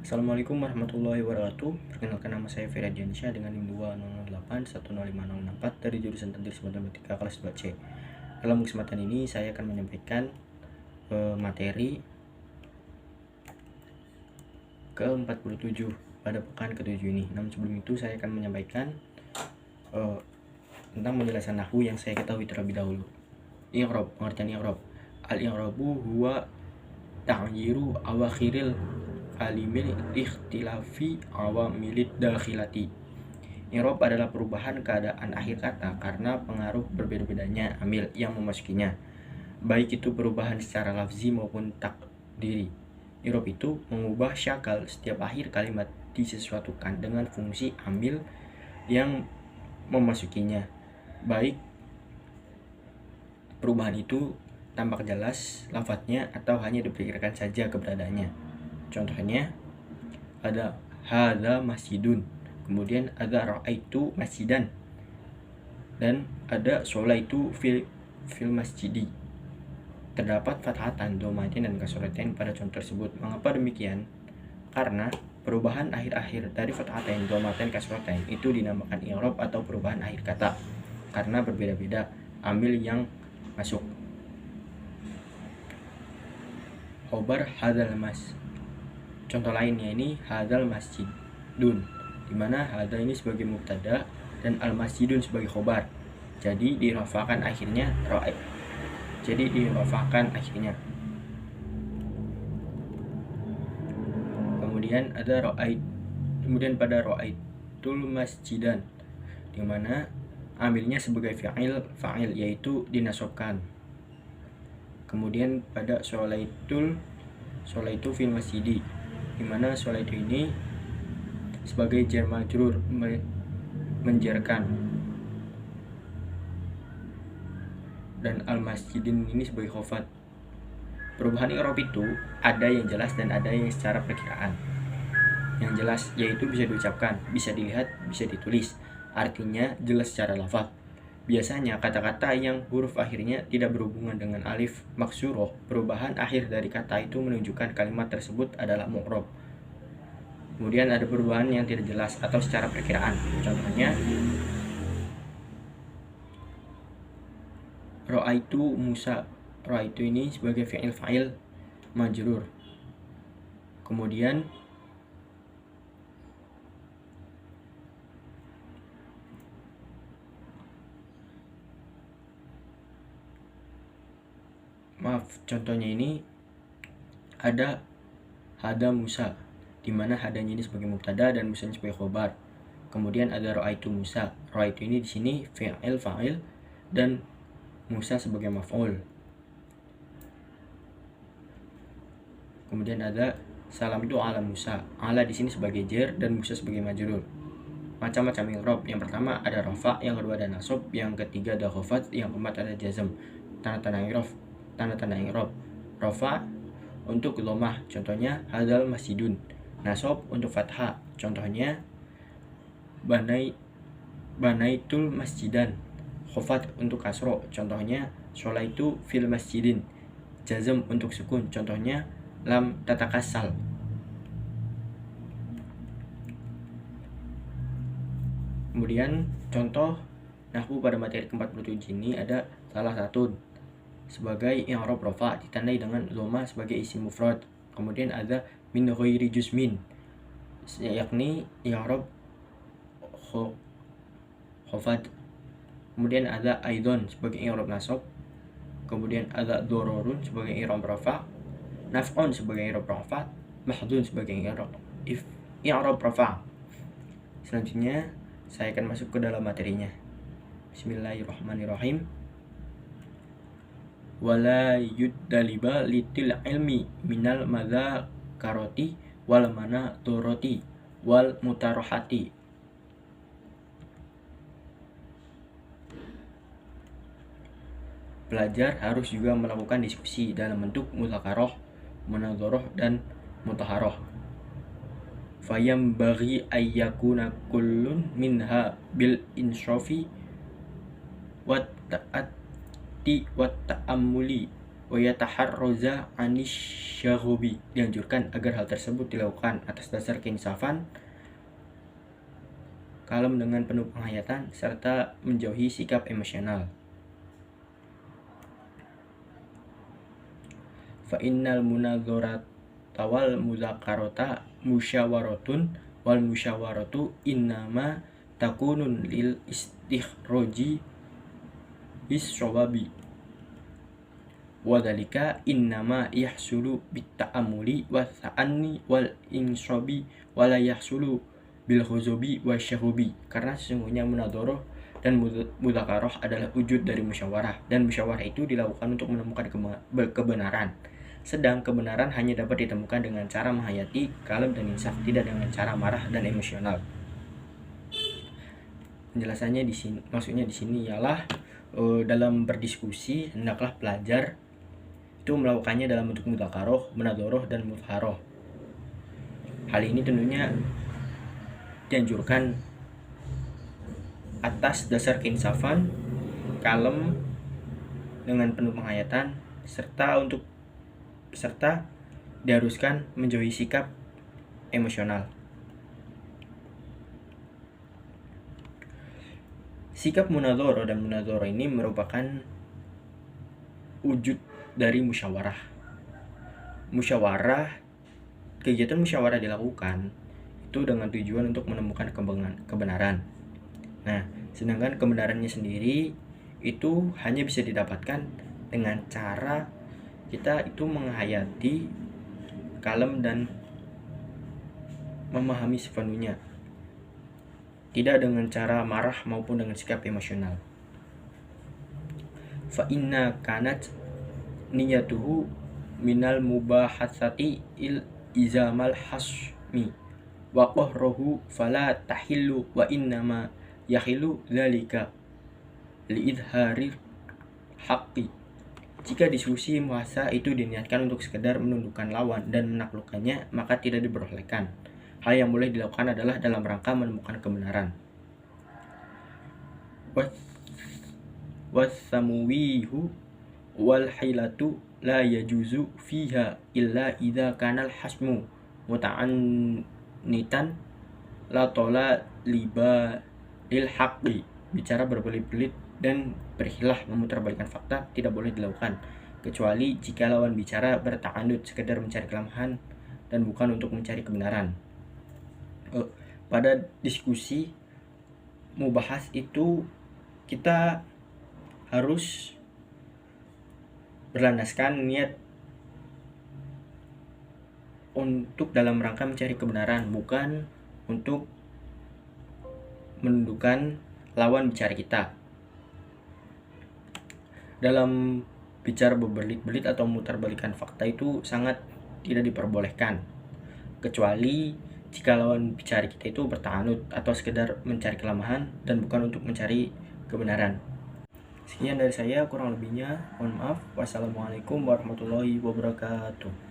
Assalamualaikum warahmatullahi wabarakatuh. Perkenalkan, nama saya Fira Diansyah dengan NIM 200810564 dari jurusan Teknik Matematika kelas 2C. Dalam kesempatan ini saya akan menyampaikan materi ke-47 pada pekan ke-7 ini. Namun sebelum itu saya akan menyampaikan tentang penjelasan nahwu yang saya ketahui terlebih dahulu. I'rab, pengertian i'rab. Al-i'rabu huwa ta'yiru awakhiril kalimil ikhtilafi awamilid dakhilati. I'rab adalah perubahan keadaan akhir kata karena pengaruh berbeda-bedanya amil yang memasukinya, baik itu perubahan secara lafzi maupun takdiri. I'rab itu mengubah syakal setiap akhir kalimat disesuaikan dengan fungsi amil yang memasukinya, baik perubahan itu tampak jelas lafadznya atau hanya diperkirakan saja keberadaannya. Contohnya ada hadza masjidun, kemudian ada ra'aitu masjidan, dan ada sholaitu fil masjidi. Terdapat fathatan, dhammatain, dan kasratain pada contoh tersebut. Mengapa demikian? Karena perubahan akhir-akhir dari fathatan, dhammatain, kasratain itu dinamakan i'rab atau perubahan akhir kata karena berbeda-beda amil yang masuk. Khobar hadzal mas. Contoh lainnya ini hadzal masjidun, di mana hadza ini sebagai mubtada dan al masjidun sebagai khobar. Jadi dirafakan akhirnya ra'ai. Kemudian ada ra'ai. Kemudian pada ra'aitul masjidan, di mana amilnya sebagai fa'il yaitu dinasobkan. Kemudian pada sholaitu fil masjidi, di mana sholaitu ini sebagai jar majrur, menjarkan, dan al masjidin ini sebagai khofat. Perubahan i'rab itu ada yang jelas dan ada yang secara perkiraan. Yang jelas yaitu bisa diucapkan, bisa dilihat, bisa ditulis, artinya jelas secara lafaz. Biasanya kata-kata yang huruf akhirnya tidak berhubungan dengan alif maksuroh, perubahan akhir dari kata itu menunjukkan kalimat tersebut adalah mu'rab. Kemudian ada perubahan yang tidak jelas atau secara perkiraan. Contohnya ra'aitu Musa. Ra'aitu ini sebagai fa'il majrur. Kemudian contohnya ini ada hada Musa, di mana hadanya ini sebagai mubtada dan Musa ini sebagai khobar. Kemudian ada ra'aitu Musa. Ra'aitu ini di sini fa'il dan Musa sebagai maf'ul. Kemudian ada salam itu ala Musa. Ala di sini sebagai jar dan Musa sebagai majrur. Macam-macam i'rab. Yang pertama ada rafa, yang kedua ada nasab, yang ketiga ada khafat, yang keempat ada jazm. Tanda-tanda i'rab. Rafa untuk dhammah, contohnya hadzal masjidun. Nasab untuk fathah, contohnya banaitul masjidan. Khafat untuk kasro, contohnya sholaitu fil masjidin. Jazm untuk sukun, contohnya lam tatakassal. Kemudian contoh nahwu pada materi ke-47 ini ada salah satu sebagai i'rab rafa ditandai dengan dhamma sebagai isim mufrad. Kemudian ada min ghairi juzmin, yakni i'rab khafat. Kemudian ada aidon sebagai i'rab nasab. Kemudian ada dororun sebagai i'rab rafa, naf'un sebagai i'rab rafa, mahdun sebagai i'rab rafa. Selanjutnya saya akan masuk ke dalam materinya. Bismillahirrahmanirrahim. Wala yuddaliba litil ilmi minal madzakarati wal manaturati wal mutarohati. Pelajar harus juga melakukan diskusi dalam bentuk mudzakarah, munadharah, dan mutaharoh. Fayam bagi ayyakuna kullun minha bil insrafi wat ta'ati wat ta'ammuli wa yataharraza anisyagobi, dianjurkan agar hal tersebut dilakukan atas dasar keinsafan, kalem dengan penuh penghayatan, serta menjauhi sikap emosional. Fa innal munadzarata wal muzakarata musyawaratun wal musyawaratu innama takunun lil istikhroji bis-shawabi wa dzalika innama yahsulu bit-ta'ammuli wa ta'anni wal inshabi wa la yahsulu bil khuzubi wa syahubi, karena sesungguhnya munadzarah dan mudzakarah adalah wujud dari musyawarah, dan musyawarah itu dilakukan untuk menemukan kebenaran, sedang kebenaran hanya dapat ditemukan dengan cara menghayati, kalem dan insaf, tidak dengan cara marah dan emosional. Penjelasannya di sini, maksudnya di sini ialah dalam berdiskusi hendaklah pelajar itu melakukannya dalam bentuk mudzakarah, munadzarah dan muzharah. Hal ini tentunya dianjurkan atas dasar keinsafan, kalem dengan penuh penghayatan, serta diharuskan menjauhi sikap emosional. Sikap munadzarah dan munadzarah ini merupakan wujud dari musyawarah. Kegiatan musyawarah dilakukan itu dengan tujuan untuk menemukan kebenaran. Nah, sedangkan kebenarannya sendiri itu hanya bisa didapatkan dengan cara kita itu menghayati, kalem dan memahami sepenuhnya, tidak dengan cara marah maupun dengan sikap emosional. Fa inna kanat niyatuhu minal mubahatsati il izamal hasmi wa qahruhu fala tahillu wa innama yahilu dzalika liidharil haqqi. Jika diskusi muhasa itu diniatkan untuk sekedar menundukkan lawan dan menaklukkannya, maka tidak diperbolehkan. Hal yang boleh dilakukan adalah dalam rangka menemukan kebenaran. Wasamuwihu wal hilatu la yajuzu fiha illa idza kana al hasmu muta'annitan la tola liba lil haqqi. Bicara berbelit-belit dan berhilah memutarbalikkan fakta tidak boleh dilakukan, kecuali jika lawan bicara berta'anud, sekedar mencari kelemahan dan bukan untuk mencari kebenaran. Pada diskusi mubahas itu kita harus berlandaskan niat untuk dalam rangka mencari kebenaran, bukan untuk menundukkan lawan bicara kita. Dalam bicara berbelit-belit atau memutarbalikkan fakta itu sangat tidak diperbolehkan, kecuali jika lawan bicara kita itu berta'anud atau sekedar mencari kelemahan dan bukan untuk mencari kebenaran. Sekian dari saya, kurang lebihnya mohon maaf. Wassalamualaikum warahmatullahi wabarakatuh.